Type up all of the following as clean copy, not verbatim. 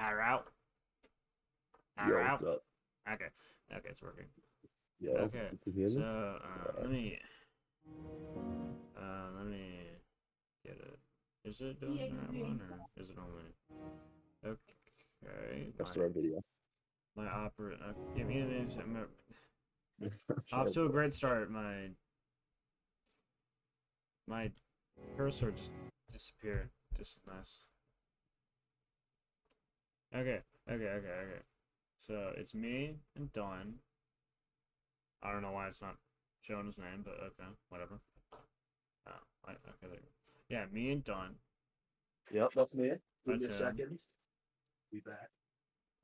Out. Yo, what's Out. up? Okay. Okay, it's working. Yo, Okay. you can hear So me? let me get it. Is it doing the right one or is it only? Okay. Let's start a video. My opera. Give me a minute. Off Sure, to a bro. great start. My cursor just disappeared. Just nice. Okay. Okay. So it's me and Dawn. I don't know why it's not showing his name, but okay, whatever. Okay, there you go. Yeah, me and Dawn. Yep, that's me. Give me That's a him. second. Be back.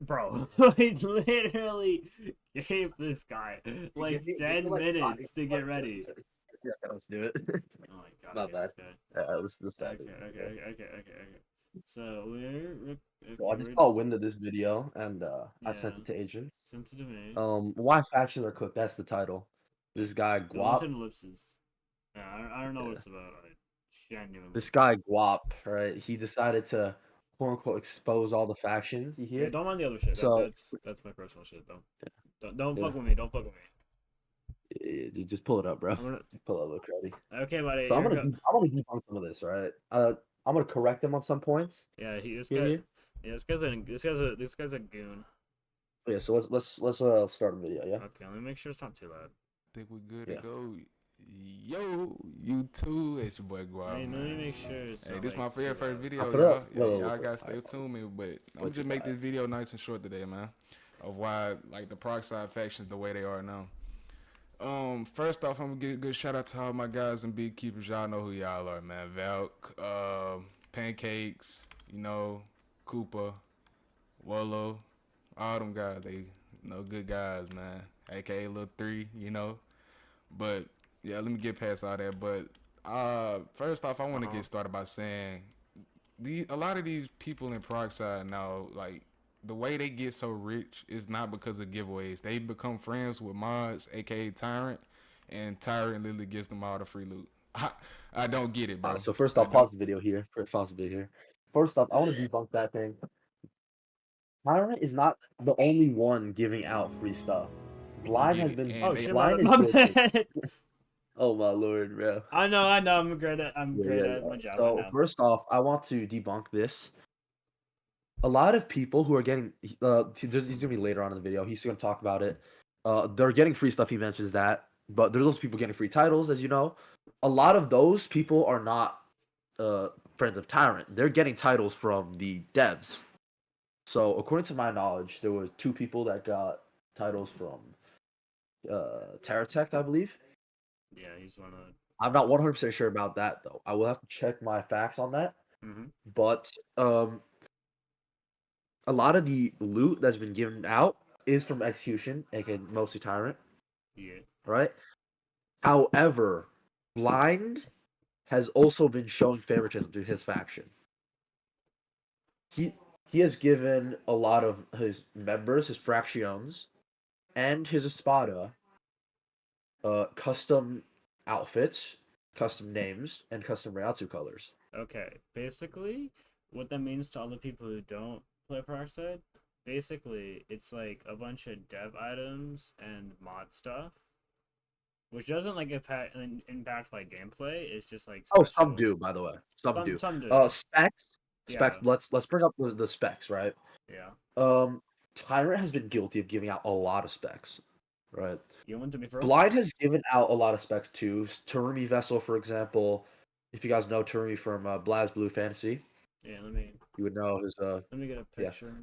Bro, I literally gave this guy like Give me 10 like five, minutes to get 30 ready. seconds. Yeah, let's do it. Oh my god, I Not hate bad. this guy. Let's start Okay, this okay, video. okay, okay, okay, okay. So we're So I okay, just we're got wind of this video and I yeah, sent it to Agent. sent it to me. Why factions are cooked? That's the title. Yeah, This guy Villains Guap. and ellipses. Yeah, I don't know what Yeah. it's about. I This genuinely. guy Guap, right? He decided to quote unquote expose all the factions. You Yeah, hear? don't mind the other shit. So That's my personal shit. Don't yeah. fuck with me. Don't fuck with me. You just pull it up, bro. I'm gonna. Just pull it up, look ready. Okay, buddy. So Here we go. I'm gonna debunk some of this, right? I'm gonna correct him on some points. Yeah, this Here, guy. here. Yeah, this guy's a goon. Yeah. So let's start the video. Yeah. Okay, let me make sure it's not too loud. Think we good to Yeah. go. Yo, you too. It's your boy Guap, Let me man. make sure it's Hey, not this like my too very first loud. I'll video, put it up. y'all. Yeah, Look, y'all look, gotta all right, stay tuned me, but I'm what you just make got? this video nice and short today, man. Of why like the Proxide factions the way they are now. First off, I'm gonna give a good shout out to all my guys and beekeepers. Y'all know who y'all are, man. Valk, Pancakes, Koopa, Wolo, all them guys. They, good guys, man. AKA Lil 3. But yeah, let me get past all that. But first off, I want to Uh-huh. get started by saying a lot of these people in Proxide now, like the way they get so rich is not because of giveaways. They become friends with mods, aka Tyrant, and Tyrant literally gives them all the free loot. I don't get it, bro. So first I off, don't. pause the video here. Pause the video here. First off, I want to debunk that thing. Tyrant is not the only one giving out free stuff. You Blind get has it, been Oh and they shit, Blind is my guilty. bad. Oh my lord, bro. I know. I'm great at Yeah. my job. I So know. first off, I want to debunk this. A lot of people who are getting he's gonna be later on in the video. He's gonna talk about it. They're getting free stuff. He mentions that, but there's also people getting free titles, as you know. A lot of those people are not friends of Tyrant. They're getting titles from the devs. So according to my knowledge, there were two people that got titles from Terratech, I believe. Yeah, he's one of. I'm not 100% sure about that though. I will have to check my facts on that. Mm-hmm. But a lot of the loot that's been given out is from Execution, aka mostly Tyrant, Yeah. right? However, Blind has also been showing favoritism to his faction. He he has given a lot of his members, his fractions, and his espada custom outfits, custom names, and custom Rayatsu colors. Okay. Basically, what that means to other people who don't play Peroxide, basically, it's like a bunch of dev items and mod stuff, which doesn't like impact like gameplay. It's just like Oh, some special. do, by the way. Some do. Some do. Specs. Yeah. Specs. Let's bring up the specs, right? Yeah. Um, Tyrant has been guilty of giving out a lot of specs, right? You want to be for real? Blind has given out a lot of specs too. Terumi Vessel, for example. If you guys know Terumi from Blaz Blue Fantasy, Yeah. you would know his Let me get a yeah picture.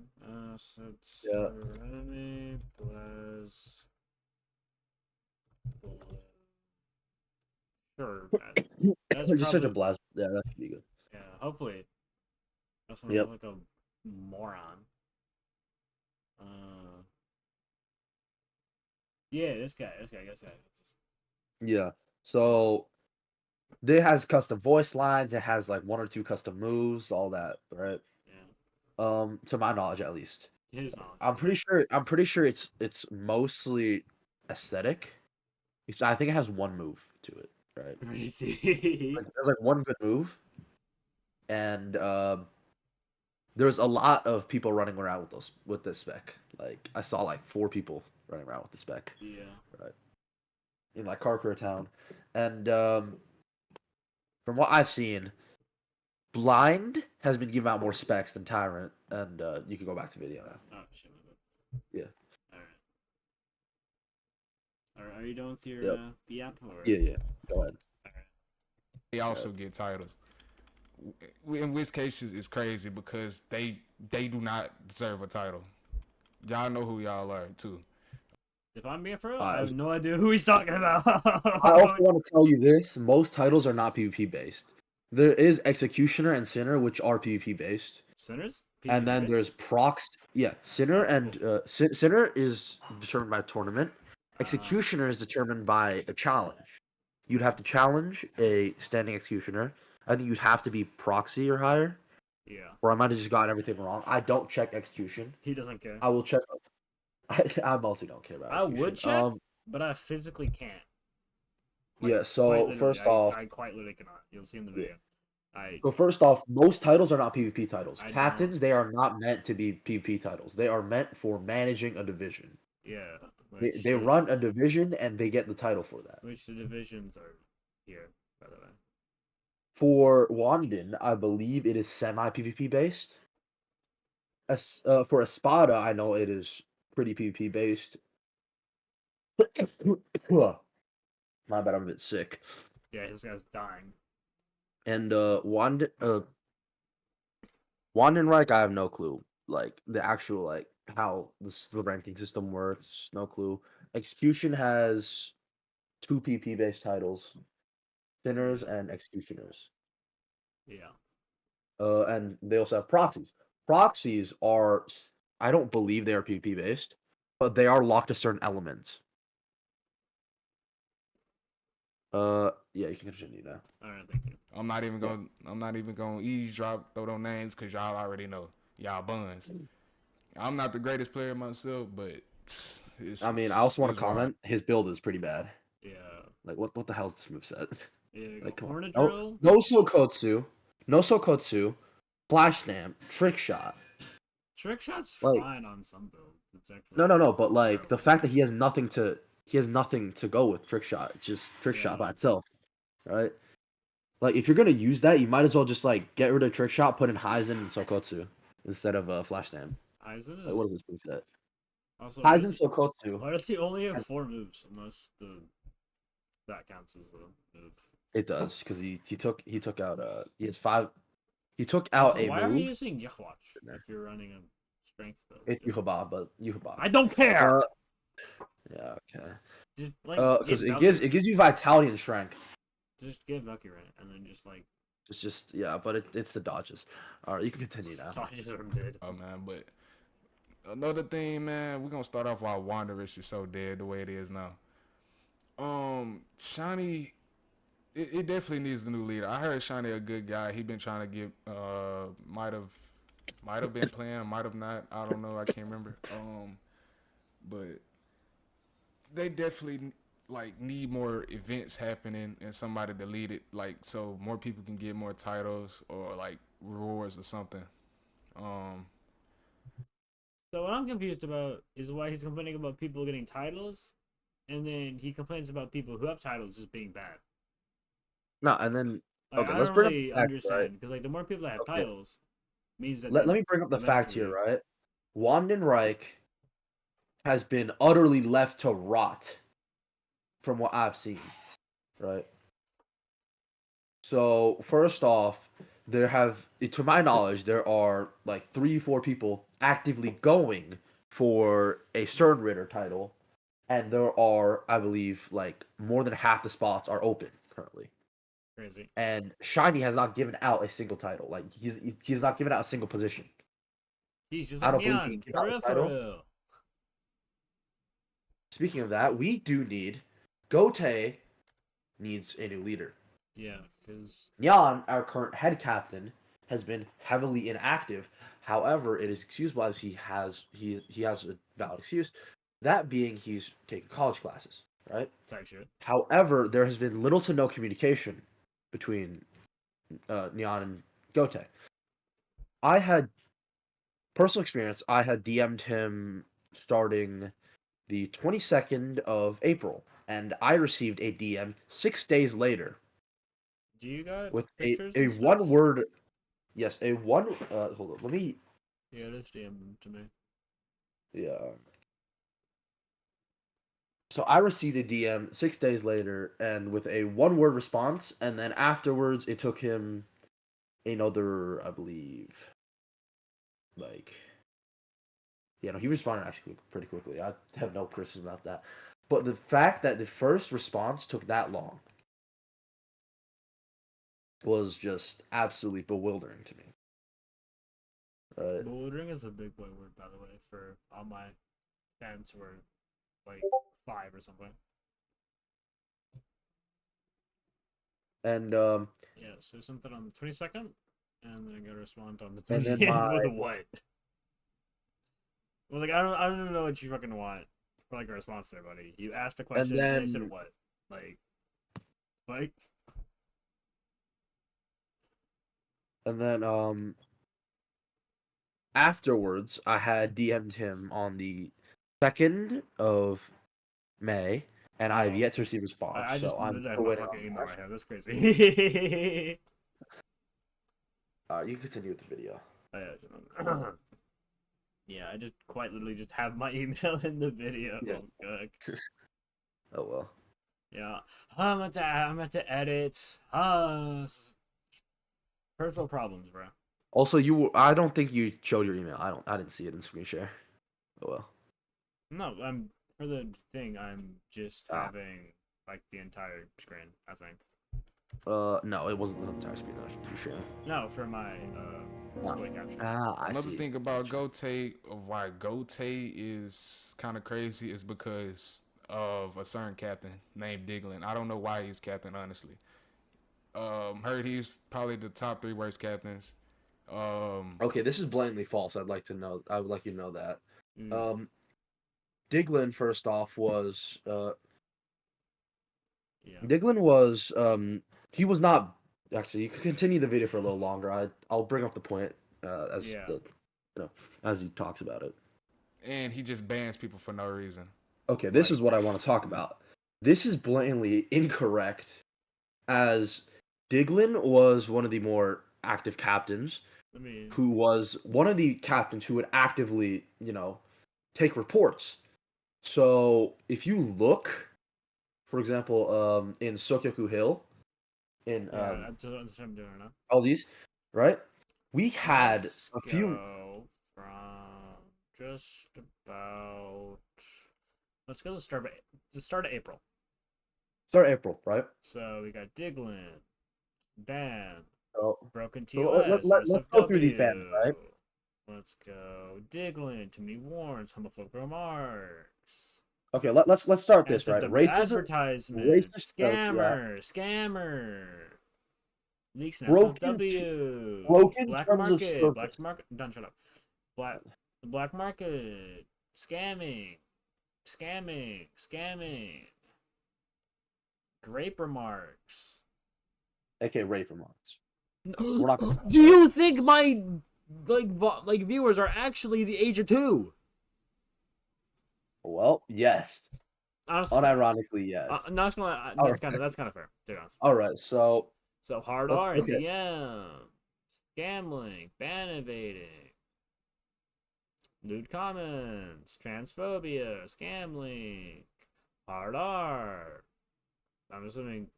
So it's yeah. enemy Sure. That's Just such a probably Blaz. Yeah, that should be good. yeah. Hopefully, that's not Yep. like a moron. Uh, yeah. This guy. Yeah. So it has custom voice lines. It has like one or two custom moves, all that, right? Yeah. To my knowledge, at least. His knowledge. I'm pretty sure it's mostly aesthetic. I think it has one move to it, right? Crazy. Like there's like one good move, and there's a lot of people running around with this spec. Like I saw like 4 people running around with the spec Yeah. in like Career Town, and from what I've seen, Blind has been giving out more specs than Tyrant, and you can go back to video now. Oh shit. My bad. Yeah. All right. All right. Are you done with your Yep. B app or? Yeah. Go ahead. All right. They also get titles. In which cases it's crazy because they do not deserve a title. Y'all know who y'all are too. If I'm being for real, I Uh, have no idea who he's talking about. I also want to tell you this: most titles are not PvP based. There is Executioner and Sinner, which are PvP based, Sinners. and then there's Prox. Yeah, Sinner and Sinner is determined by a tournament. Executioner is determined by a challenge. You'd have to challenge a standing Executioner. I think you'd have to be Proxy or higher, Yeah. or I might have just gotten everything wrong. I don't check Execution. He doesn't care. I will check. I mostly don't care about I Execution. would check, but I physically can't. Like, Yeah. quite So literally, first off, I quite literally cannot. You'll see in the video. most titles are not PvP titles. I know. Captains, they are not meant to be PvP titles. They are meant for managing a division. Yeah. They run a division and they get the title for that. Which the divisions are here, by the way. For Wandin, I believe it is semi PvP based. For Espada, I know it is pretty PvP based. My bad, I'm a bit sick. Yeah, this guy's dying. And Wandenreich, I have no clue. Like the actual like how the ranking system works, no clue. Execution has 2 PP based titles, Sinners and Executioners. Yeah. And they also have proxies. Proxies are, I don't believe they are PvP based, but they are locked to certain elements. Yeah, you can continue now. All right, thank you. I'm not even gonna eavesdrop, throw those names because y'all already know y'all buns. I'm not the greatest player myself, but I mean, I also want it's to comment. His build is pretty bad. Yeah. Like, what the hell is this moveset? Yeah, Like, come on. Hornet No, Drill. no Sokotsu, Flash Stamp, Trick Shot. Trick Shot's Like- fine on some builds. It's actually No. But like the terrible. fact that he has nothing to go with Trick Shot. It's just Trick Shot by Yeah. itself, right? Like if you're gonna use that, you might as well just like get rid of Trick Shot, put in Heizen and Sokotsu instead of Flash Stamp. Aizen is Like, what is this moveset? also Heizen, Sokotsu. Why does he only have 4 moves unless that counts as a move? It does because he took out he has 5. He took out Also, a why are move. you using Yahwach if you're running a strength build? It's Yuhaba, but Yuhaba. I don't care. Yeah, okay. Just like Because get it gives you vitality and strength. just get Valkyrie and then just like It's just but it's the dodges. All right, you can continue now. dodges are mid. Oh man, but another thing, man, we're gonna start off while Wanderers is so dead the way it is now. Shiny, it definitely needs a new leader. I heard Shiny a good guy. He been trying to get might have been playing, might have not. I don't know. I can't remember. But they definitely like need more events happening and somebody to lead it, like so more people can get more titles or like rewards or something. So what I'm confused about is why he's complaining about people getting titles, and then he complains about people who have titles just being bad. No, and then Like, okay, I let's don't bring really up the fact, understand because like the more people that have Okay. titles means that Let me bring up the fact here, right? Wandenreich has been utterly left to rot from what I've seen, right? So first off, to my knowledge, there are like 3, 4 people actively going for a Stern Ritter title, and there are, I believe, like more than half the spots are open currently. Crazy. And Shiny has not given out a single title. Like he's not given out a single position. He's just I like don't believe he Neon, can for get real, out the for title. real. Speaking of that, we do need Gote needs a new leader. Yeah, because Nyan, our current head captain, has been heavily inactive. However, it is excusable as he has a valid excuse. That being he's taking college classes, right? type shit. However, there has been little to no communication between Nyan and Gote. I had personal experience, I had DM'd him starting the 22nd of April, and I received a DM 6 days later Do you got with pictures a and stuff? one word. Yes, a one. Hold on, let me. Yeah, just DM them to me. Yeah. So I received a DM 6 days later, and with a one word response, and then afterwards it took him another, I believe, like, yeah, no, he responded actually pretty quickly. I have no criticism about that. But the fact that the first response took that long was just absolutely bewildering to me. Right. Bouldering is a big boy word, by the way, for all my fans who are like 5 or something. And Yeah, so something on the 22nd, and then I gotta respond on the and then 28th my with a what? Well, like I don't even know what you fucking want for like a response there, buddy. You asked a and question and they said then what? Like and then afterwards I had DM'd him on the 2nd of May, and I have oh, yet to receive a response. I just So I'm have still my waiting fucking on email that. right here. That's crazy. You can continue with the video. Oh, yeah, yeah, I just quite literally just have my email in the video. Yeah. Good. Oh well. Yeah, I'm about to edit. Personal problems, bro. Also, I don't think you showed your email. I didn't see it in screen share. Oh well. No, I'm for the thing. I'm just Ah. having like the entire screen. I think. No, it wasn't the entire screen that you shared. No, for my display capture. I Another see. thing about Gotcha. Gote, of why Gote is kind of crazy, is because of a certain captain named Diglin. I don't know why he's captain, honestly. Heard he's probably the top 3 worst captains. Okay, this is blatantly false. I'd like to know. I would like you to know that. Mm, Um, Diglin, first off, yeah. he was not actually. You could continue the video for a little longer. I'll bring up the point Yeah. as he talks about it. And he just bans people for no reason. Okay, this Like, is what I want to talk about. This is blatantly incorrect, as Diglin was one of the more active captains, I mean, who was one of the captains who would actively, take reports. So if you look, for example, in Sokyoku Hill, in yeah. That's what I'm doing now. all these, right? We had Let's a few. go from just about. Let's go to the start of April. Start April, right? So we got Diglin, Ban, So, Broken so TOS, let's go through these bands, SFW. right? Let's go Diglin, Too Many Warrants, Homophobic Remarks. Okay, let's start this, right? SFW Racism, advertisement, racist jokes, yeah. scammer, leaks in Broken, SFW, broken terms of black service. market, done, shut up. The black market, scamming, scamming, grape remarks. aka rape remarks. We're not gonna. Do you think my like viewers are actually the age of 2? Well, yes. Honestly, Unironically, yes. not gonna lie, All that's kind of fair. To be honest. all right. So So hard let's R, okay. DM, scam ban evading, nude comments, transphobia, scam link, hard R. I'm assuming.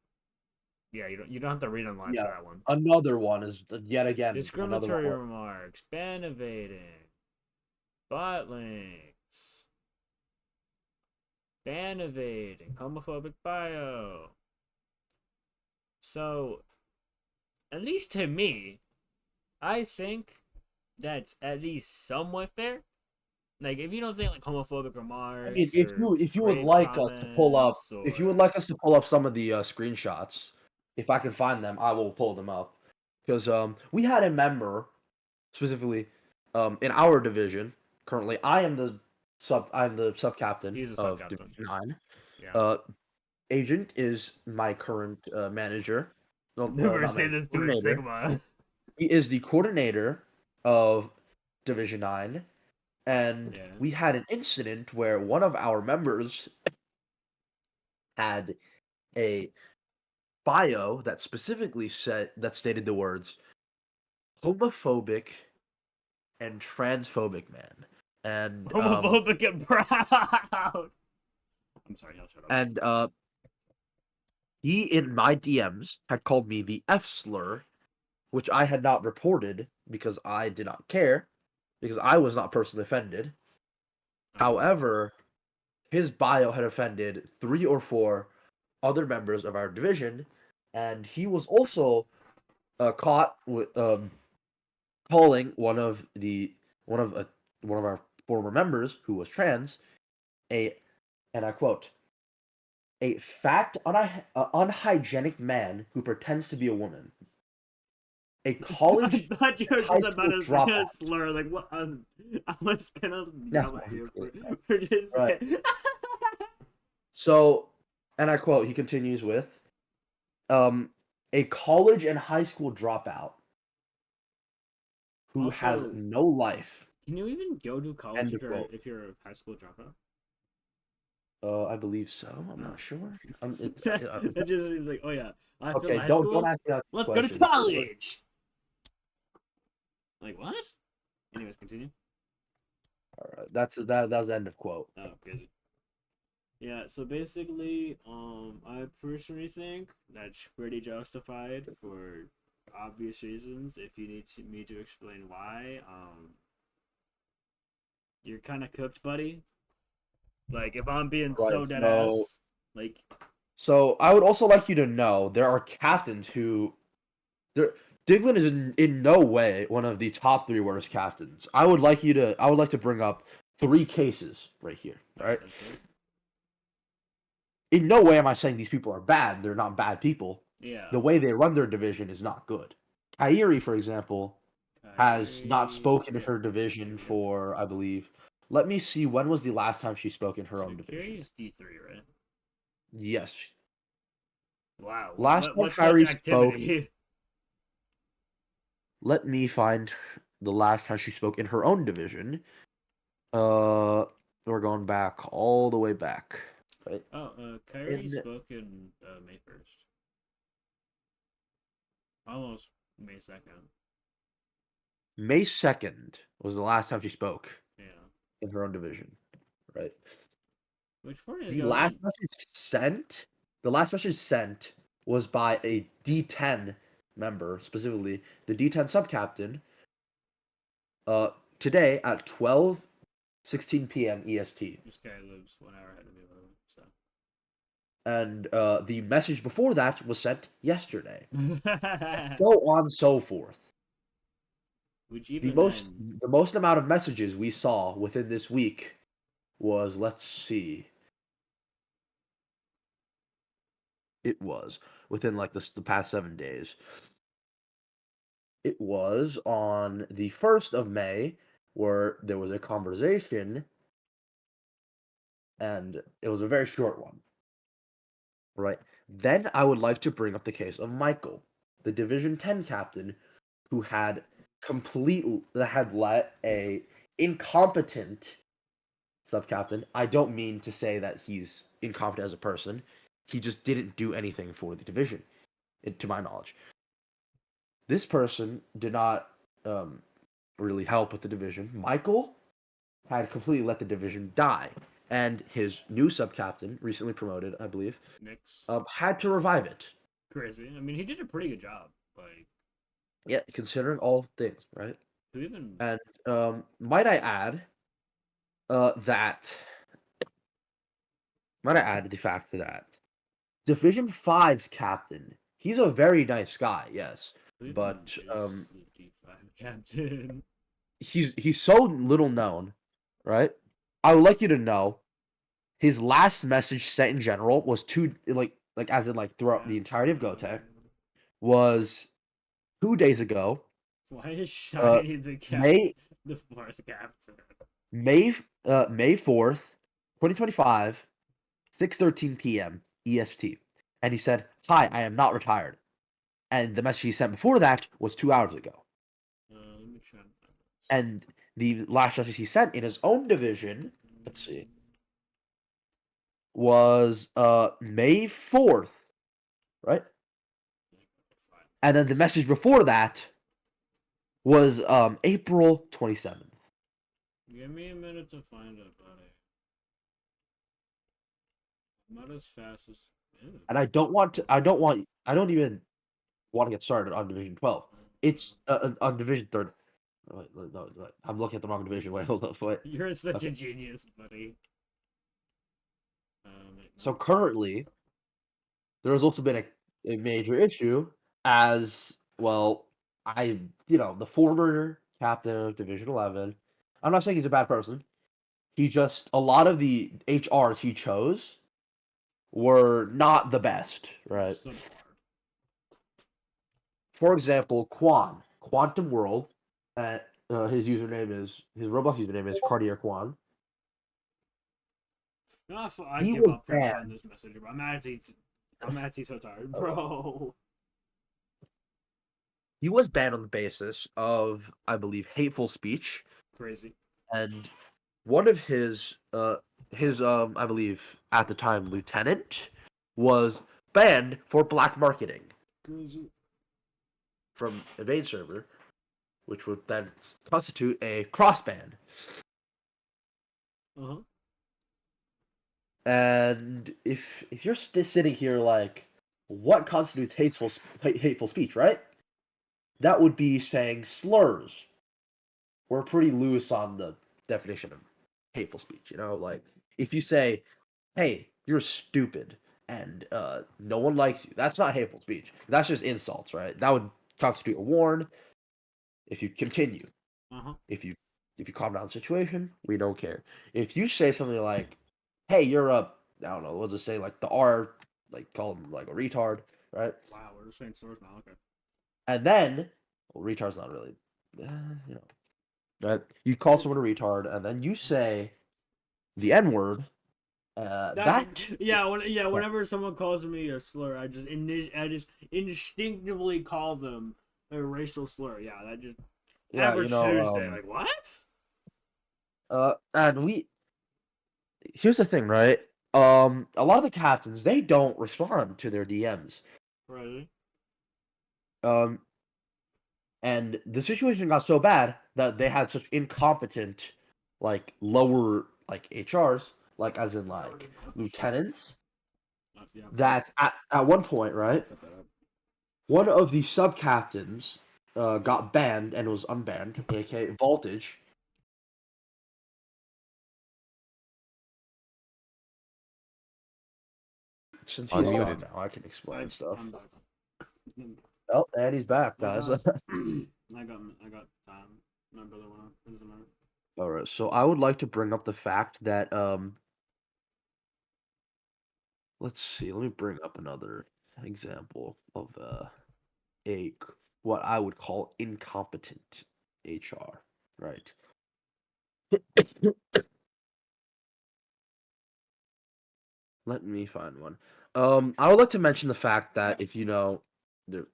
Yeah, you don't have to read online Yeah, for that one. another one is yet again another Discriminatory one. remarks, ban evading, bot links, ban evading, homophobic bio. So, at least to me, I think that's at least somewhat fair. Like, if you don't think like homophobic I mean, remarks or if you would rape like us to pull up, comments if you would or like us to pull up some of the screenshots, if I can find them, I will pull them up. Because we had a member specifically in our division. Currently, I'm the sub captain he's a sub of captain. Division 9. Yeah. Agent is my current manager. No, Never not say manager, this through coordinator. Sigma. He is the coordinator of Division 9, and Yeah. we had an incident where one of our members had a bio that specifically stated the words homophobic and transphobic man. And Homophobic and proud. I'm sorry, I'll shut up. and he in my DMs had called me the F slur, which I had not reported because I did not care, because I was not personally offended. However, his bio had offended 3 or 4 other members of our division, and he was also caught with calling one of our former members who was trans a, and I quote, a fat, unhygienic man who pretends to be a woman. A college I thought you were high just about school to say a dropout. slur. Like, what? I was gonna No, yell at you for just. right. So, and I quote, he continues with, a college and high school dropout who has Also, no life. can you even go to college End of quote. if you're a high school dropout? I believe so. I'm not sure. It just seems like, oh yeah, I failed Okay, high don't school. ask me that Let's go to question. college. Like what? Anyways, continue. All right, that was the end of quote. Oh, crazy. Yeah, so basically, I personally think that's pretty justified for obvious reasons. If you need me to explain why, you're kind of cooked, buddy. Like, if I'm being so Right. dead ass, like, So I would also like you to know there are captains who there Diglin is in no way one of the top 3 worst captains. I would like to bring up 3 cases right here. All right. In no way am I saying these people are bad. They're not bad people. yeah. The way they run their division is not good. Kairi, for example, has not spoken in her division for, I believe. Let me see, when was the last time she spoke in her own division? Kairi's D3, right? Yes. Wow. Last time What's such Kairi spoke, activity? let me find the last time she spoke in her own division. We're going back all the way back. Right? Kairi spoke in May 1st. Almost May 2nd. May 2nd was the last time she spoke Yeah. in her own division. Right? Which for is The last message sent was by a D10 member, specifically the D10 sub-captain, today at 12:16 p.m. EST. This guy lives 1 hour ahead of me, so. And the message before that was sent yesterday. So on so forth. Which The even most then, the most amount of messages we saw within this week was, let's see, it was within like the past 7 days. It was on the 1st of May where there was a conversation, and it was a very short one. Right. Then I would like to bring up the case of Michael, the Division 10 captain, who had let a incompetent sub-captain. I don't mean to say that he's incompetent as a person. He just didn't do anything for the division, to my knowledge. This person did not really help with the division. Michael had completely let the division die, and his new sub-captain, recently promoted, I believe, Nick's had to revive it. crazy. I mean, he did a pretty good job. Like, Yeah, considering all things, right? who even? And might I add that the fact that Division 5's captain, he's a very nice guy, yes, Who even but is the D5 captain? he's so little known, right? I would like you to know his last message sent in general was as in like throughout the entirety of GoTech was 2 days ago. Why is Uh, Shiny the captain? May The fourth captain. May 4th, 2025, 6:13 p.m. EST. And he said, "Hi, I am not retired." And the message he sent before that was 2 hours ago. Let me try. And the last justice he sent in his own division, let's see, was May 4th, right? And then the message before that was April 27th. Give me a minute to find it, buddy. I'm not as fast as. Ew. And I don't even want to get started on Division 12. It's on Division 3rd. Wait, no, I'm looking at the wrong division. Wait, hold up. Wait. You're such Okay. a genius, buddy. Wait, So no. currently, there has also been a major issue as well. The former captain of Division 11. I'm not saying he's a bad person. A lot of the HRs he chose were not the best, right? Subpar. For example, Quantum World, his Roblox username is Cartier Quan. No, I He give was up trying to find banned. this message. I'm actually so tired, bro. He was banned on the basis of, I believe, hateful speech, Crazy. and one of his I believe at the time lieutenant was banned for black marketing Crazy. from Evade server, which would then constitute a cross ban. Uh huh. And if you're sitting here like, what constitutes hateful speech, right? That would be saying slurs. We're pretty loose on the definition of hateful speech. Like if you say, "Hey, you're stupid," and no one likes you, that's not hateful speech. That's just insults, right? That would constitute a warn. If you continue, Uh huh. if you calm down the situation, we don't care. If you say something like, "Hey, you're a," I don't know, we'll just say like the R, like call him like a retard, right? Wow, we're just saying slurs now. Okay. And then, well, retard's not really, you know, right? You call someone a retard, and then you say the N word. That's That yeah, Whenever someone calls me a slur, I just instinctively call them a racial slur. Yeah, that just yeah, average Tuesday. Like what? and here's the thing, right? A lot of the captains they don't respond to their DMs. Right. Um, and the situation got so bad that they had such incompetent, like lower like HRs, like as in like lieutenants, Yeah. that at one point, right, Cut that up. one of the sub captains got banned and was unbanned, aka Voltage. Since he's gone Unmuted. now, I can explain stuff. I'm back. Oh, and he's back, I guys. got, I got time. My brother went up. It doesn't matter. All right, so I would like to bring up the fact that let's see, let me bring up another example of a what I would call incompetent HR, right? Let me find one. I would like to mention the fact that if you know, there,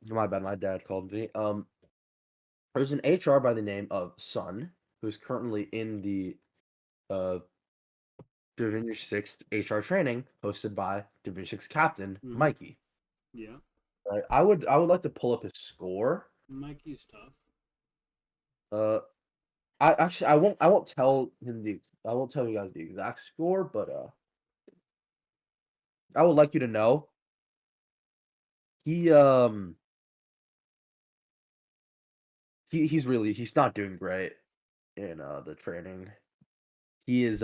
my bad, my dad called me. There's an HR by the name of Sun who's currently in the uh Division 6 HR training hosted by Division 6 captain Mm-hmm. Mikey. Yeah. Right. I would like to pull up his score. Mikey's tough. Uh I won't tell I won't tell you guys the exact score, but I would like you to know he he's not doing great in the training. He is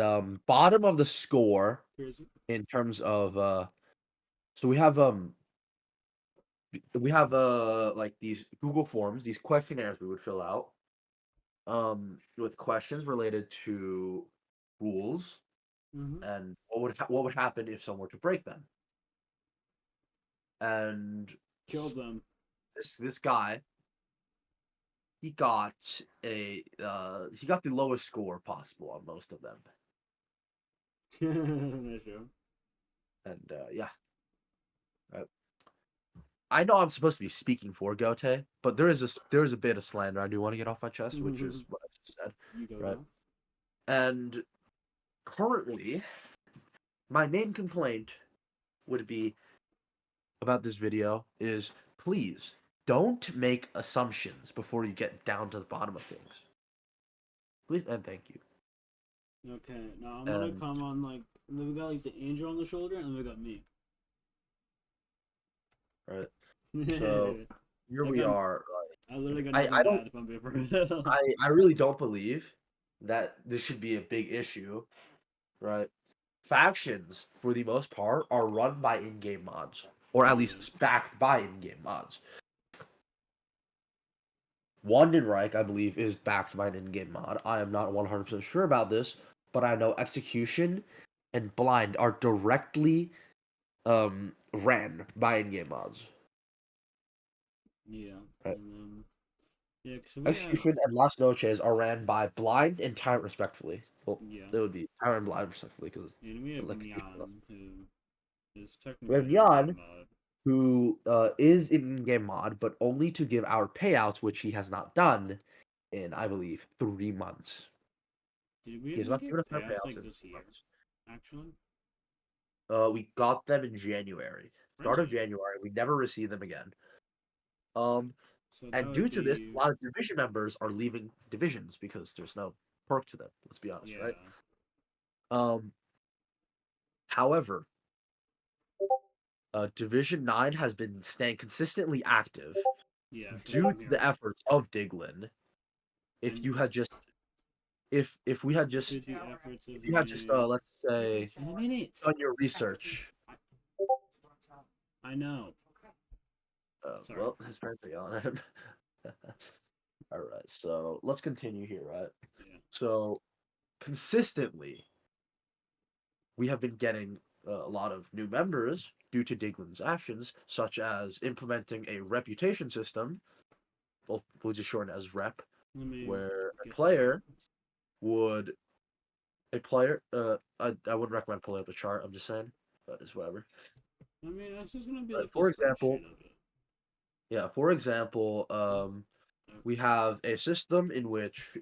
bottom of the score Crazy. in terms of so we have like these Google forms, these questionnaires we would fill out with questions related to rules Mm-hmm. and what would happen if someone were to break them. And Killed them. this guy he got he got the lowest score possible on most of them. Nice job. And yeah. Right. I know I'm supposed to be speaking for Gote, but there is a bit of slander I do want to get off my chest, which is what I just said, You go, right? go. And currently, my main complaint would be about this video is please don't make assumptions before you get down to the bottom of things. Please and thank you. Okay, now I'm gonna come on like we got like the angel on the shoulder, and then we got me. Right. So here Like we are. I literally got I nothing to don't add if I'm being for real. I really don't believe that this should be a big issue, right? Factions, for the most part, are run by in-game mods, or at least backed by in-game mods. Wandenreich, I believe, is backed by an in-game mod. I am not 100% sure about this, but I know Execution and Blind are directly ran by in-game mods. Yeah. Right. And, yeah, because we have Execution and Las Noches are ran by Blind and Tyrant, respectively. Well, yeah, it would be Tyrant and Blind, respectively, because and we have electrocution. Nyan, who is We have technically a Nyan, game mod. who is in game mod, but only to give our payouts, which he has not done in, I believe, 3 months. Did we He has ever not get given us our payouts payouts like in this 3 year? months. Actually, We got them in January, start of really? January. We never received them again. Um, So that and would due to this, a be lot of division members are leaving divisions because there's no perk to them. Let's be honest, yeah, right? Um, however, Division 9 has been staying consistently active yeah. From due what I'm to the hearing. efforts of Diglin. If And you had just if we had just to the efforts of if you had just me. let's say In a minute. done your research. I know. Sorry. Well, his parents are yelling at him. All right, so let's continue here, right? Yeah. So consistently, we have been getting a lot of new members due to Diglin's actions, such as implementing a reputation system, well, we'll just shorten it as rep, Let me where get that up. would I wouldn't recommend pulling up a chart. I'm just saying, but it's whatever. I mean, that's just gonna be But like a for example, spreadsheet of it. yeah, for example, we Okay. have a system in which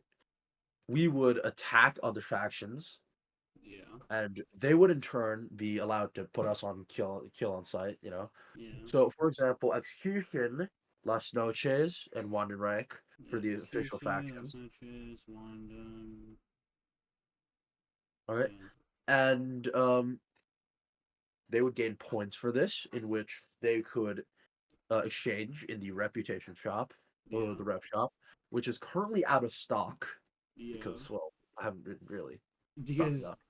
we would attack other factions, Yeah. and they would in turn be allowed to put us on kill on sight. Yeah. So, for example, Execution, Las Noches, and Wandenreich for Yeah. the official Execution, Las factions. Noches, Wanda. All right, Yeah. and they would gain points for this, in which they could exchange in the reputation shop or Yeah. the rep shop, which is currently out of stock Yeah. because, well, I haven't been really stocking Because up.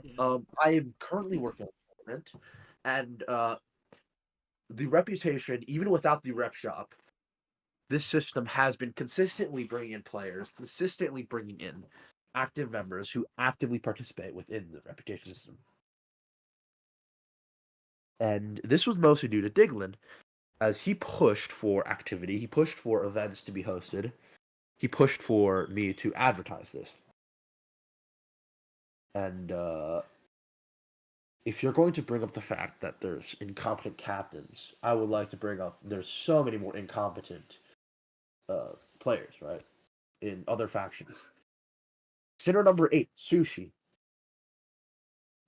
yeah. I am currently working on a tournament, and the reputation, even without the rep shop, this system has been consistently bringing in players, consistently bringing in active members who actively participate within the reputation system. And this was mostly due to Diglin, as he pushed for activity, he pushed for events to be hosted, he pushed for me to advertise this. And if you're going to bring up the fact that there's incompetent captains, I would like to bring up there's so many more incompetent players, right, in other factions. Sinner number 8, Sushi.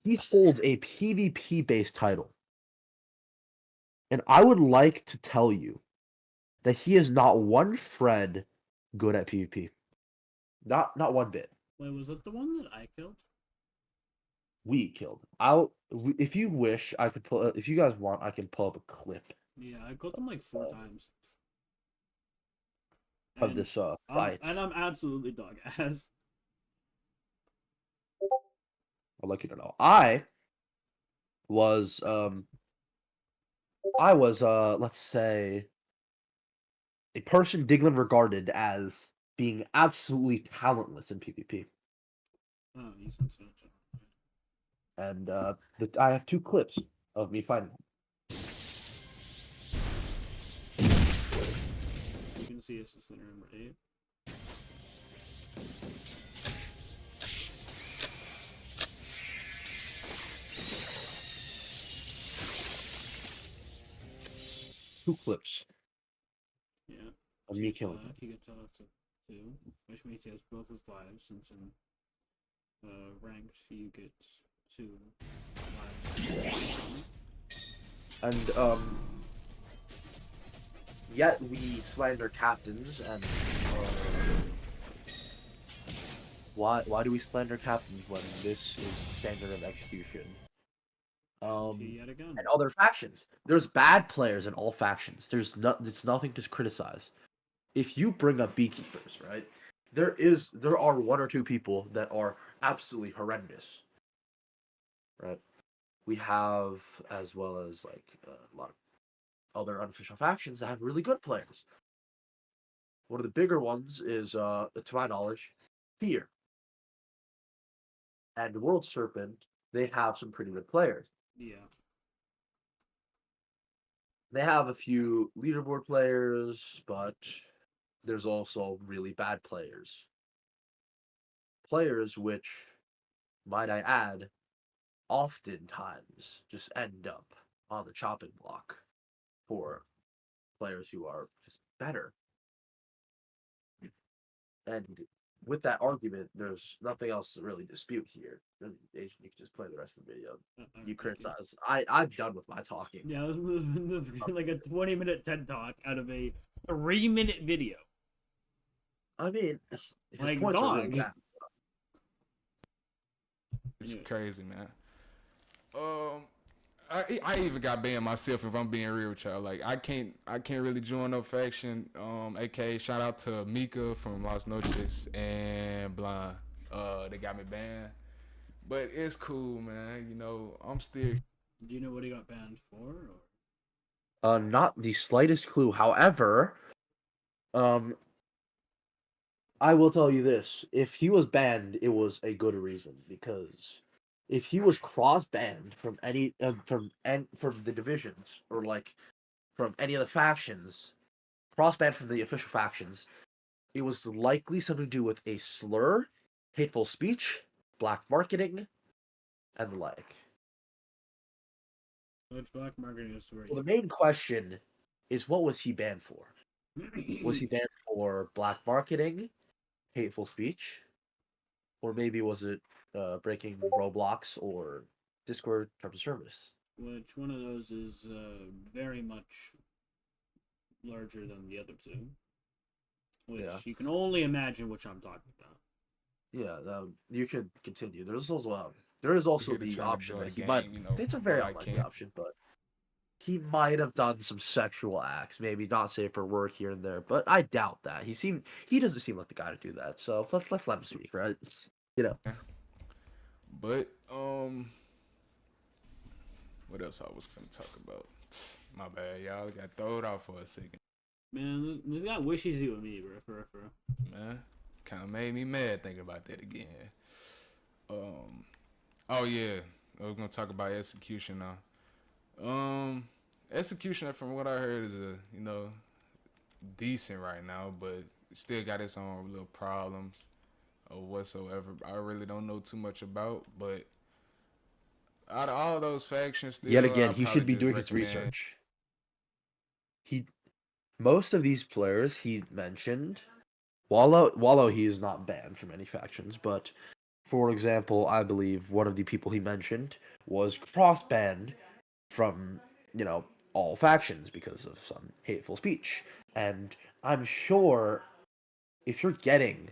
He holds a PvP-based title. And I would like to tell you that he is not one shred good at PvP. Not one bit. Wait, was that the one that I killed? We killed. If you wish, I could pull. If you guys want, I can pull up a clip Yeah, I killed him like 4 times. of And this fight. I'm absolutely dog ass. I'd like you to know. Was I was let's say a person Diglin regarded as being absolutely talentless in PvP. Oh, you said so. And I have 2 clips of me fighting him. You can see assistant number 8. 2 clips Yeah. of me killing him. He gets up to 2, which means he has both his lives, since in ranked you get 2 lives. And yet we slander captains, and why do we slander captains when this is standard of execution? Yet again. And other factions. There's bad players in all factions. It's nothing to criticize. If you bring up beekeepers, right? There are 1 or 2 people that are absolutely horrendous, right? We have, as well as like a lot of other unofficial factions that have really good players. One of the bigger ones is, to my knowledge, Fear and World Serpent. They have some pretty good players. Yeah. They have a few leaderboard players, but there's also really bad players. Players which, might I add, oftentimes just end up on the chopping block for players who are just better. And with that argument, there's nothing else to really dispute here. Really, Asian, you can just play the rest of the video. You criticize. I'm done with my talking. Yeah, it was like a 20-minute TED talk out of a 3-minute video. I mean, his Like, points are really dog. bad. It's crazy, man. I even got banned myself if I'm being real with y'all. Like I can't really join no faction. AK shout out to Mika from Las Noches and Blind. They got me banned, but it's cool, man. You know I'm still. Do you know what he got banned for? Or? Not the slightest clue. However, I will tell you this: if he was banned, it was a good reason, because if he was cross banned from any from the divisions, or like from any of the factions, cross banned from the official factions, it was likely something to do with a slur, hateful speech, black marketing, and the like. Which black marketing is where Well, the main question is, what was he banned for? Was he banned for black marketing, hateful speech, or maybe was it breaking Roblox or Discord terms of service? Which one of those is very much larger than the other 2? Which you can only imagine which I'm talking about. Yeah, you could continue. There is also the option that he might. It's a very unlikely option, but he might have done some sexual acts, maybe not safe for work here and there, but I doubt that. He doesn't seem like the guy to do that. So let's let him speak, right? You know. But what else I was gonna talk about? My bad, y'all. Got thrown out for a second. Man, this guy wishes he with me, bro. For real. Man, kind of made me mad thinking about that again. Oh yeah, we're gonna talk about execution now. Execution, from what I heard, is decent right now, but still got its own little problems or whatsoever. I really don't know too much about, but out of all those factions, still, Yet again, I'd he should be probably doing just his recommend. research. Most of these players he mentioned, Wallow he is not banned from any factions, but for example, I believe one of the people he mentioned was cross banned from, all factions because of some hateful speech. And I'm sure if you're getting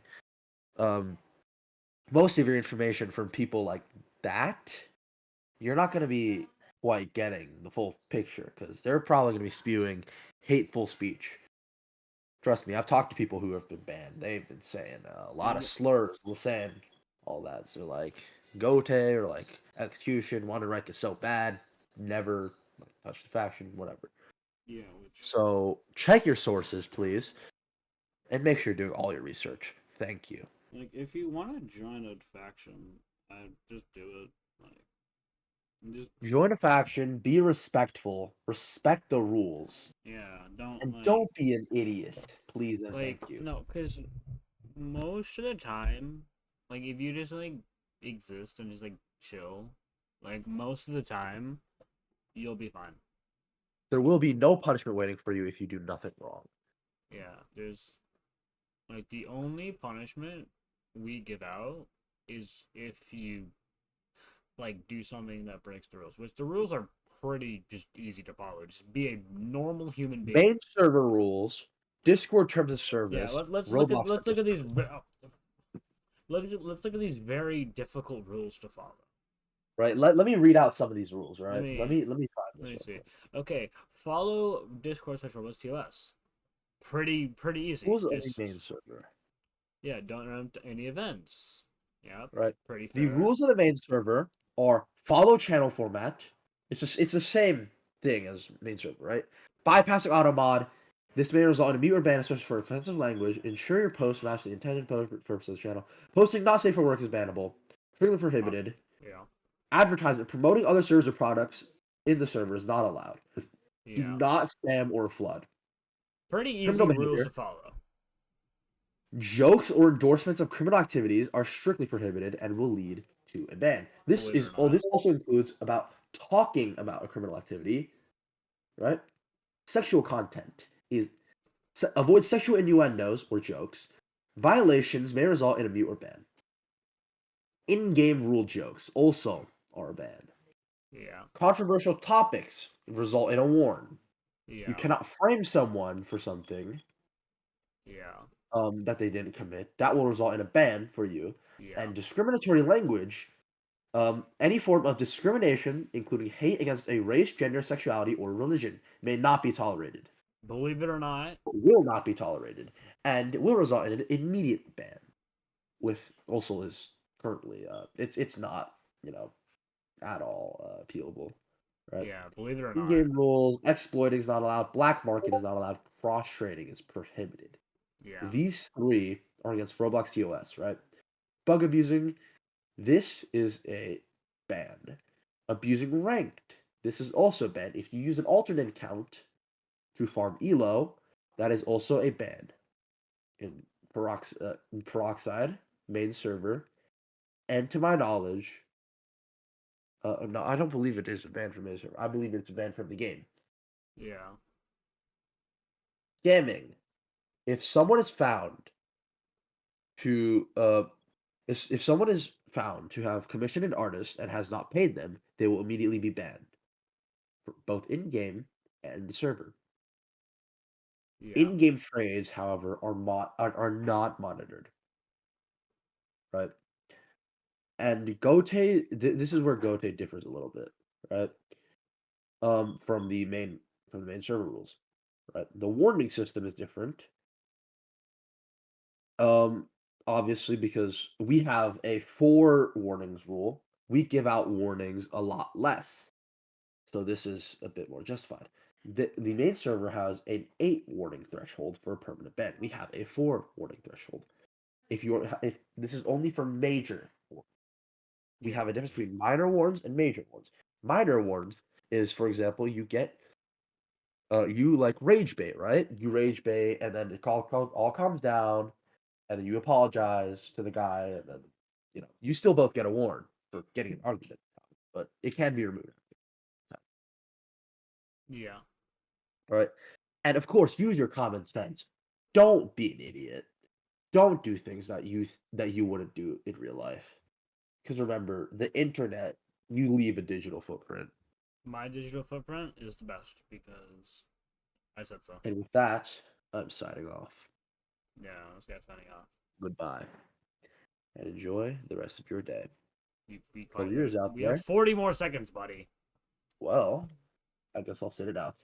most of your information from people like that, you're not going to be quite getting the full picture, because they're probably going to be spewing hateful speech. Trust me, I've talked to people who have been banned. They've been saying a lot of slurs, saying all that. So like Gote or like execution, one rank is so bad, never touch the faction, whatever. Yeah. So check your sources, please, and make sure you're doing all your research. Thank you. Like, if you want to join a faction, just do it. Like, just join a faction. Be respectful. Respect the rules. Yeah, don't be an idiot, please and like, thank you. No, because most of the time, like, if you just like exist and just like chill, like most of the time, you'll be fine. There will be no punishment waiting for you if you do nothing wrong. Yeah, there's like the only punishment we give out is if you like do something that breaks the rules, which the rules are pretty just easy to follow. Just be a normal human being. Main server rules, Discord terms of Yeah, service, let's look at Roblox. let's look at these. Let's look at these very difficult rules to follow. Right. Let me read out some of these rules. Let Right. me Let me find let this me real see. quick. Okay, follow Discord slash Roblox TOS. Pretty easy. Rules of any Just main server. yeah, don't run any events. Yeah, Right. pretty The fair. rules of the main server are follow channel format. It's the same thing as main server, right? Bypassing auto mod. This may result in a mute or ban, especially for offensive language. Ensure your posts match the intended purpose of the channel. Posting not safe for work is bannable. Strictly prohibited. Yeah, Advertisement. Promoting other servers or products in the server is not allowed. Do yeah. not spam or flood. Pretty easy Criminal rules to behavior. follow. Jokes or endorsements of criminal activities are strictly prohibited and will lead to a ban. Believe it or not. This also includes about talking about a criminal activity, right? Sexual content is avoid sexual innuendos or jokes. Violations may result in a mute or ban. In-game rule jokes also are banned. Yeah, Controversial topics result in a warn. You yeah, cannot frame someone for something yeah, that they didn't commit. That will result in a ban for you. yeah. And discriminatory language, any form of discrimination, including hate against a race, gender, sexuality, or religion, may not be tolerated. Believe it or not. Will not be tolerated, and will result in an immediate ban. With also is currently, it's not at all appealable, right? Yeah, believe it or not. In-game rules, exploiting is not allowed, black market is not allowed, cross trading is prohibited. Yeah, These three are against Roblox TOS, right? Bug abusing, this is a ban. Abusing ranked, this is also banned. If you use an alternate account to farm elo, that is also a ban. In Peroxide, main server, and to my knowledge, no, I don't believe it is a ban from main server. I believe it's a ban from the game. yeah, Scamming, if someone is found to if someone is found to have commissioned an artist and has not paid them, they will immediately be banned, both in game and the server. yeah, In game trades, however, are not monitored, right? And Gote, this is where Gote differs a little bit, right? From the main server rules, right? The warning system is different. Um, Obviously, because we have a 4 warnings rule, we give out warnings a lot less. So this is a bit more justified. The main server has an 8 warning threshold for a permanent ban. We have a 4 warning threshold. If this is only for major, we yeah, have a difference between minor warns and major warns. Minor warns is, for example, you like rage bait, right? You rage bait, and then all calms down, and then you apologize to the guy, and then you still both get a warn for getting an argument, but it can be removed. yeah. All right, and of course, use your common sense. Don't be an idiot. Don't do things that you wouldn't do in real life. Because remember, the internet, you leave a digital footprint. My digital footprint is the best because I said so. And with that, I'm signing off. Yeah, this guy's signing off. Goodbye, and enjoy the rest of your day. Be For the quiet. viewers out We have there, 40 more seconds, buddy. well, I guess I'll sit it out.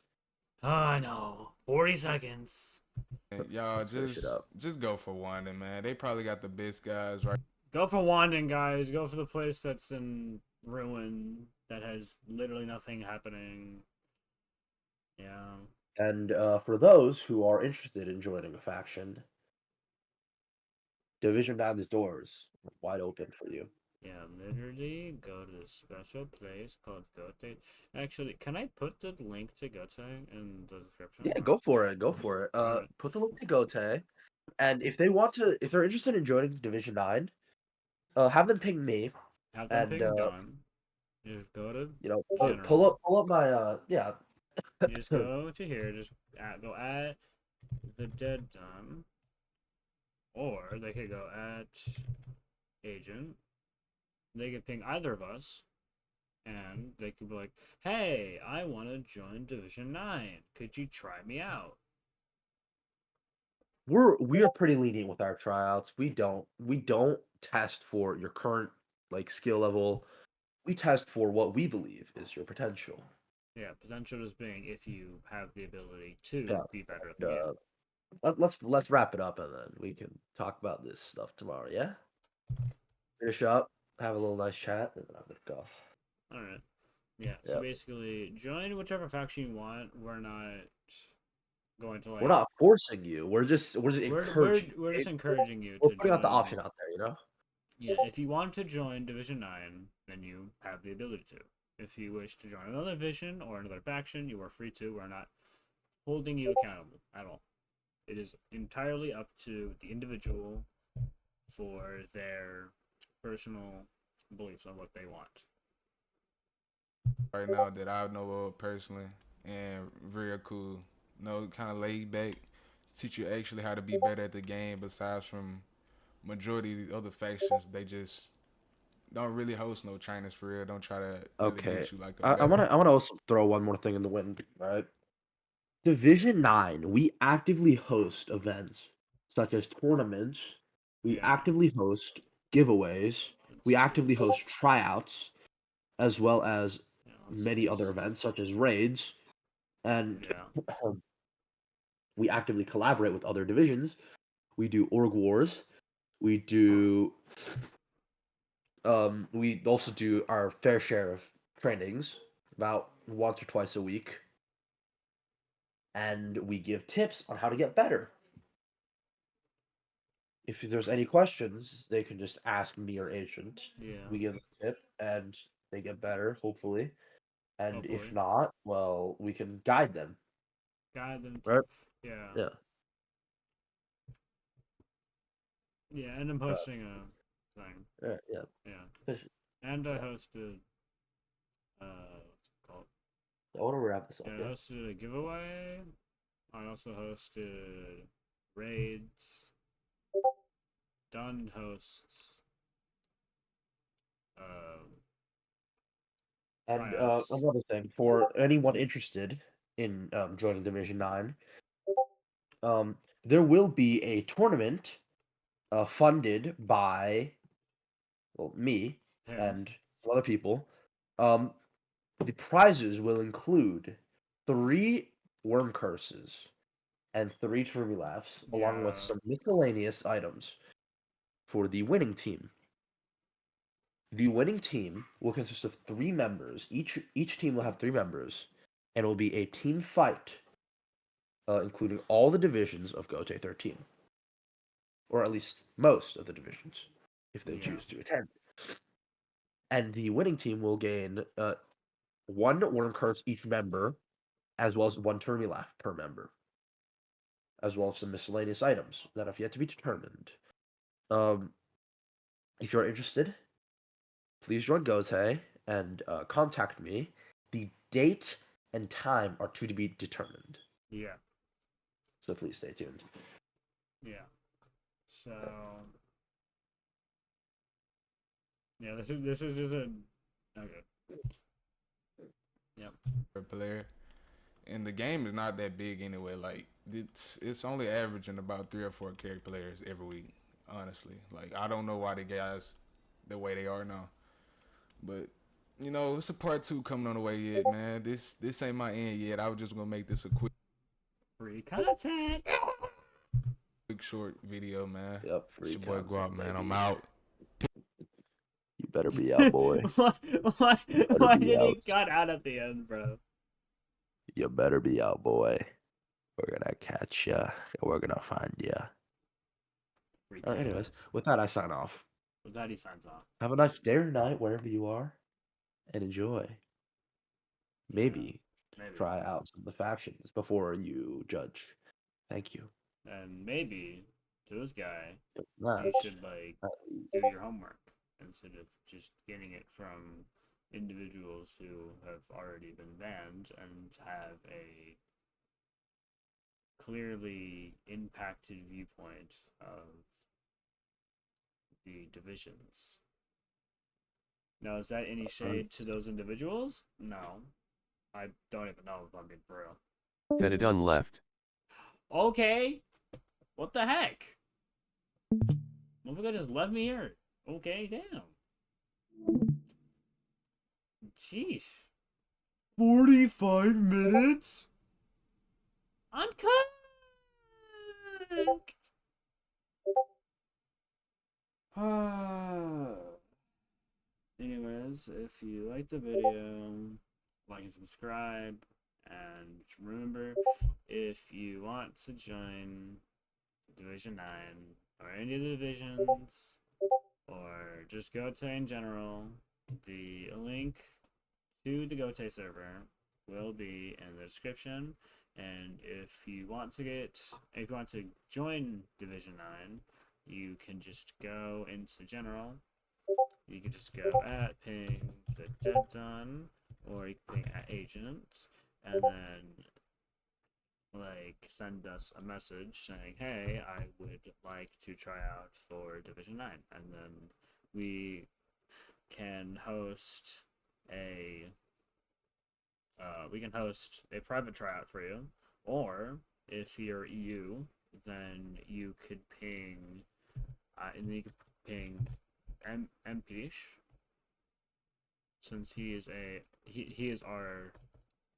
I know. 40 seconds. Y'all Let's finish it up. just go for one, and man, they probably got the best guys right. Go for Wanding, guys. Go for the place that's in ruin that has literally nothing happening. Yeah. And for those who are interested in joining a faction, Division 9's doors are wide open for you. Yeah, literally go to this special place called Gote. Actually, can I put the link to Gote in the description? Yeah, go for it. Go for it. Alright. Put the link to Gote, and if they're interested in joining Division 9, have them ping me, Have them and pick done. Just go to you know, general. pull up my yeah. You just go to here, just go at TheDedDun, or they could go at agent. They could ping either of us, and they could be like, "Hey, I want to join Division 9. Could you try me out?" We are pretty lenient with our tryouts. We don't test for your current like skill level. We test for what we believe is your potential. Yeah, potential just being if you have the ability to Yeah. be better at the And, game. let's wrap it up and then we can talk about this stuff tomorrow. Yeah. Finish up, have a little nice chat, and then I'm gonna go. Alright. Yeah, so Yeah. basically, join whichever faction you want. We're not going to We're like. not forcing you. We're just We're, we're, encouraging we're you. just encouraging you We're to putting out the join. option out there. You know. Yeah, if you want to join Division 9, then you have the ability to. If you wish to join another division or another faction, you are free to. We're not holding you accountable at all. It is entirely up to the individual for their personal beliefs on what they want. Right now that I know of personally, and very cool. Kind of laid back, teach you actually how to be better at the game. Besides from majority of the other factions, they just don't really host no trainers for real. Don't try to really Okay. get you like a I better. want to. I want to also throw one more thing in the wind. All right. Division 9, we actively host events such as tournaments. We Yeah. actively host giveaways. Let's We see. actively host tryouts, as well as Yeah, let's see. many other events such as raids. And Yeah. we actively collaborate with other divisions. We do org wars. We do. We also do our fair share of trainings, about once or twice a week, and we give tips on how to get better. If there's any questions, they can just ask me or agent. Yeah. We give them a tip and they get better, hopefully. And if Hopefully. not, well, we can guide them. Guide them to. Right? Yeah. Yeah. Yeah, and I'm Right. hosting a thing. Yeah. Yeah. Yeah. Fish- And I yeah. hosted, what's it called? I want to wrap this Yeah, up. I Yeah. hosted a giveaway. I also hosted raids. Done hosts uh, And tryouts. another thing for anyone interested in joining Division 9, there will be a tournament funded by well, me Him. and some other people. Um, the prizes will include 3 worm curses and 3 Trumi laughs, along with Yeah. some miscellaneous items for the winning team. The winning team will consist of 3 members. Each team will have 3 members, and it will be a team fight, including all the divisions of GOTE 13, or at least most of the divisions, if they Yeah. choose to attend. And the winning team will gain 1 worm curse each member, as well as 1 Turmy laugh per member, as well as some miscellaneous items that have yet to be determined. Um, if you're interested, please join Gote and contact me. The date and time are to be determined, Yeah. so please stay tuned. Yeah. So yeah, this is just a okay. Yep. Per player, and the game is not that big anyway. Like it's only averaging about 3 or 4 character players every week. Honestly, like I don't know why the guys the way they are now, but it's a part 2 coming on the way yet, man. This ain't my end yet. I was just gonna make this a Free content. quick short video, man. Yep, It's free your boy content, Guap, man. I'm baby. out. You better be out, boy. why, why, You better why be did he out. cut out at the end, bro? You better be out, boy. We're gonna catch ya. We're gonna find ya. Free All right, anyways, kills. with that, I sign off. But that he signs off. Have a nice day or night wherever you are, and enjoy. Yeah. Maybe Maybe. try out some of the factions before you judge. Thank you. And maybe to this guy, That, you should like do your homework instead of just getting it from individuals who have already been banned and have a clearly impacted viewpoint of the divisions. Now, is that any shade to those individuals? No. I don't even know if I'm being for real. TheDedDun left. Okay. What the heck? Motherfucker just left me here. Okay, damn. Jeez. 45 minutes? I'm cooked! Anyways, if you like the video, like and subscribe. And remember, if you want to join Division 9 or any of the divisions, or just Gote in general, the link to the Gote server will be in the description. And if you want to join Division 9, you can just go into general. You can just go at ping TheDedDun, or you can ping at agent, and then like send us a message saying, hey, I would like to try out for Division 9, and then we can host a private tryout for you. Or if you're EU, then you could ping and you could ping Mpish, since he is our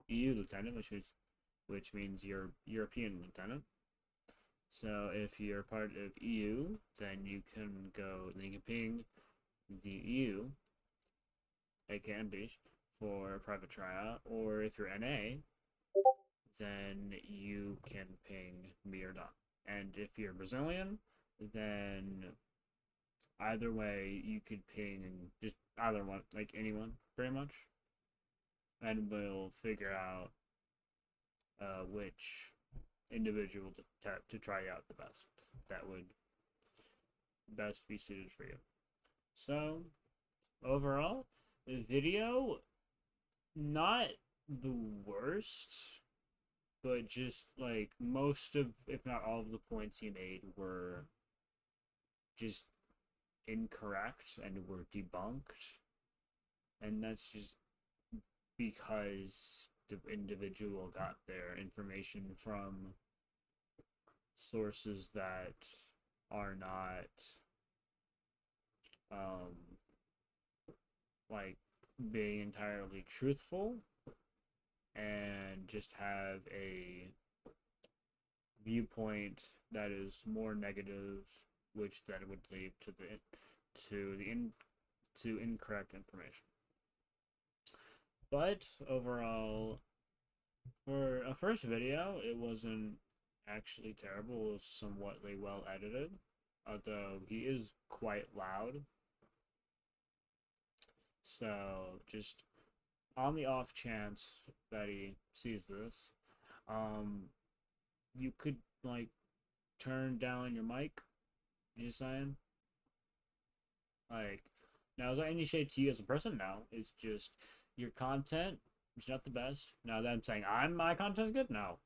EU lieutenant, which means you're European lieutenant. So if you're part of EU, then you can ping the EU, aka Mpish, for a private tryout. Or if you're NA, then you can ping me or Don. And if you're Brazilian, then either way, you could ping just either one, like anyone, pretty much. And we'll figure out which individual to try out the best. That would best be suited for you. So, overall, the video, not the worst, but just like most of, if not all of the points he made were just incorrect and were debunked. And that's just because the individual got their information from sources that are not like being entirely truthful, and just have a viewpoint that is more negative, which then would lead to incorrect information. But overall, for a first video, it wasn't actually terrible. It was somewhat well edited, although he is quite loud. So just on the off chance that he sees this, you could like turn down your mic. Just saying. Like, now is there any shade to you as a person? No, it's just your content is not the best. Now that I'm saying my content's good, no,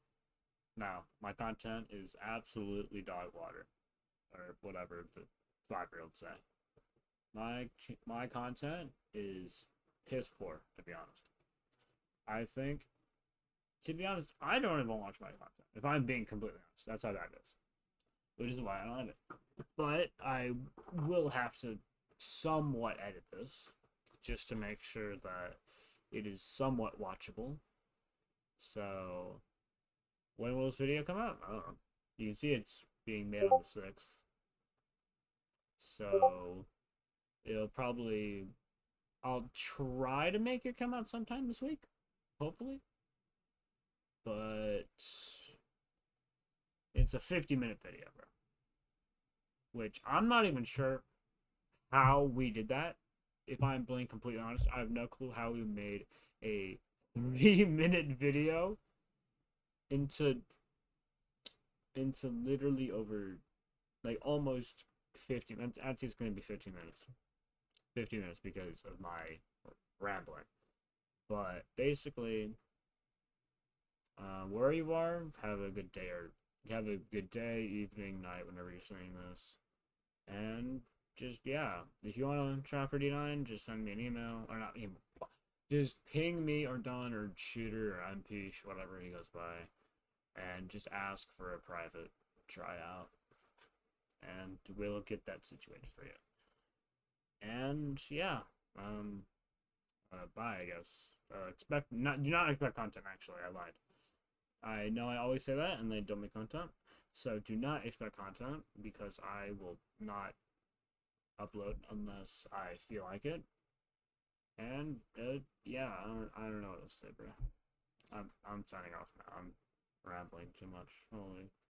my content is absolutely dog water, or whatever the 5-year-olds say. My content is piss poor, to be honest. I think, to be honest, I don't even watch my content. If I'm being completely honest, that's how that is. Which is why I don't have it. But I will have to somewhat edit this, just to make sure that it is somewhat watchable. So, when will this video come out? I don't know. You can see it's being made on the 6th. So, I'll try to make it come out sometime this week, hopefully. But it's a 50-minute video, bro. Which I'm not even sure how we did that. If I'm being completely honest, I have no clue how we made a 3-minute video into literally over, like, almost 15 minutes. I'd say it's going to be 15 minutes. 15 minutes because of my rambling. But basically, where you are, have a good day, or have a good day, evening, night, whenever you're saying this. And just, yeah, if you want to try for D9, just send me an email, or not email. Just ping me or Don or Shooter or MP, whatever he goes by, and just ask for a private tryout, and we'll get that situated for you. And yeah, bye, I guess. Do not expect content. Actually, I lied. I know I always say that, and they don't make content. So do not expect content because I will not upload unless I feel like it. And yeah, I don't know what to say, bro. I'm signing off now. I'm rambling too much. Holy.